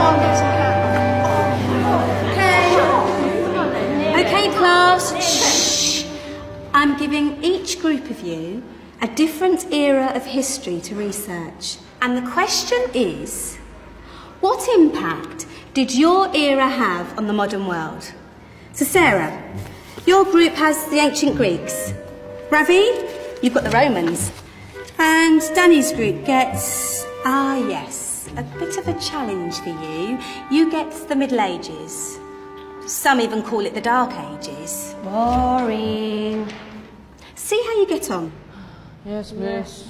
on, get some hands. Okay, class. Shh. I'm giving each group of you a different era of history to research. And the question is, what impact did your era have on the modern world? So Sarah, your group has the ancient Greeks. Ravi, you've got the Romans. And Danny's group gets, yes, a bit of a challenge for you. You get the Middle Ages. Some even call it the Dark Ages. Boring. See how you get on. Yes, miss.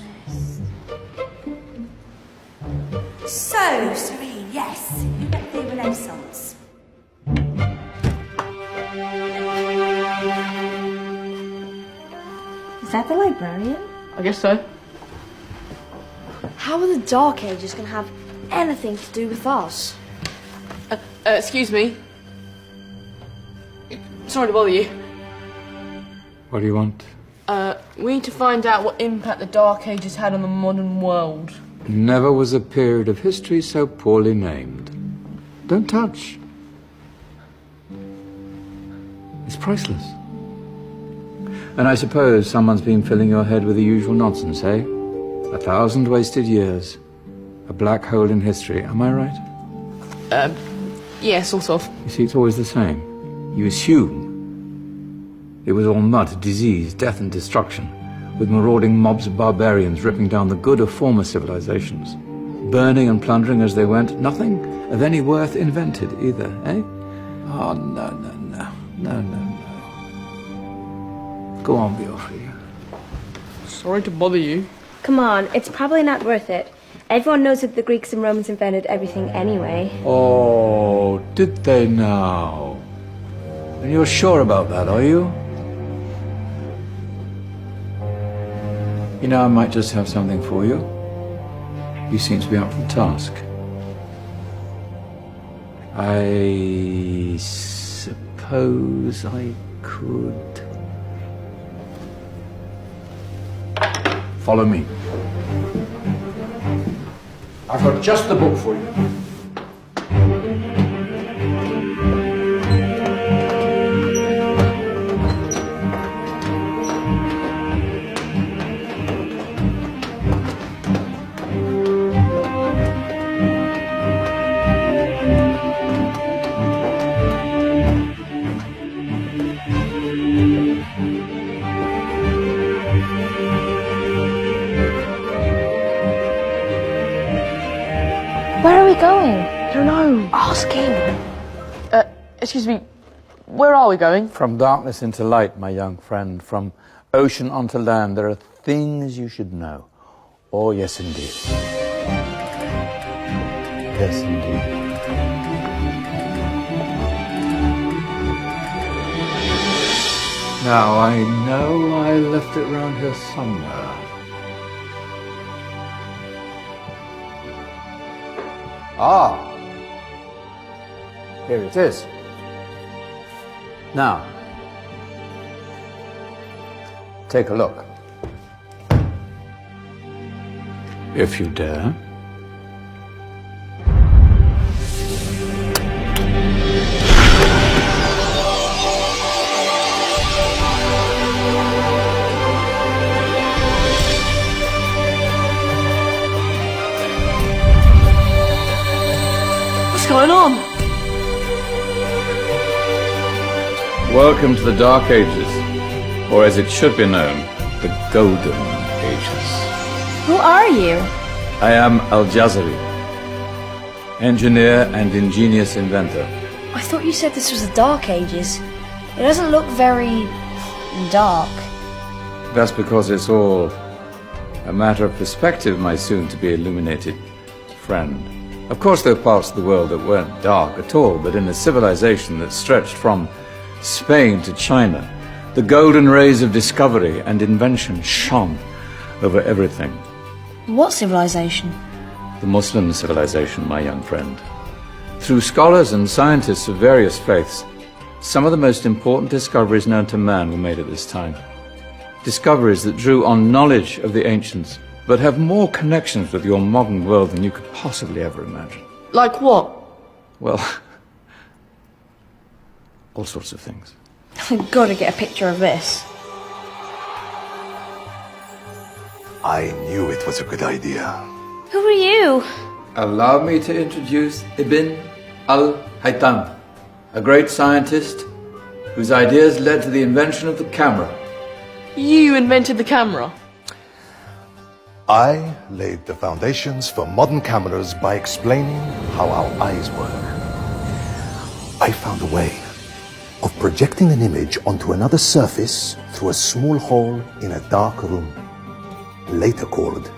So, Serene, yes, you get the Renaissance. Is that the librarian? I guess so. How are the Dark Ages going to have anything to do with us? Excuse me. Sorry to bother you. What do you want? We need to find out what impact the Dark Ages had on the modern world. Never was a period of history so poorly named. Don't touch. It's priceless. And I suppose someone's been filling your head with the usual nonsense, eh? 1,000 wasted years. A black hole in history, am I right? Yeah, sort of. You see, it's always the same. You assume it was all mud, disease, death and destruction, with marauding mobs of barbarians ripping down the good of former civilizations, burning and plundering as they went. Nothing of any worth invented either, eh? Oh, no. Go on, Beofrey. Sorry to bother you. Come on, it's probably not worth it. Everyone knows that the Greeks and Romans invented everything anyway. Oh, did they now? And you're sure about that, are you? You know, I might just have something for you. You seem to be up for the task. I suppose I could... Follow me. I've got just the book for you. Where are we going? I don't know. Ask him. Excuse me. Where are we going? From darkness into light, my young friend. From ocean onto land, there are things you should know. Oh, yes, indeed. Yes, indeed. Now, I know I left it round here somewhere. Ah! Here it is. Now, take a look. If you dare. What's going on? Welcome to the Dark Ages, or as it should be known, the Golden Ages. Who are you? I am Al-Jazari, engineer and ingenious inventor. I thought you said this was the Dark Ages. It doesn't look very... dark. That's because it's all a matter of perspective, my soon-to-be illuminated friend. Of course, there are parts of the world that weren't dark at all, but in a civilization that stretched from Spain to China, the golden rays of discovery and invention shone over everything. What civilization? The Muslim civilization, my young friend. Through scholars and scientists of various faiths, some of the most important discoveries known to man were made at this time. Discoveries that drew on knowledge of the ancients, but have more connections with your modern world than you could possibly ever imagine. Like what? Well, all sorts of things. I've got to get a picture of this. I knew it was a good idea. Who are you? Allow me to introduce Ibn al-Haytham, a great scientist whose ideas led to the invention of the camera. You invented the camera. I laid the foundations for modern cameras by explaining how our eyes work. I found a way of projecting an image onto another surface through a small hole in a dark room, later called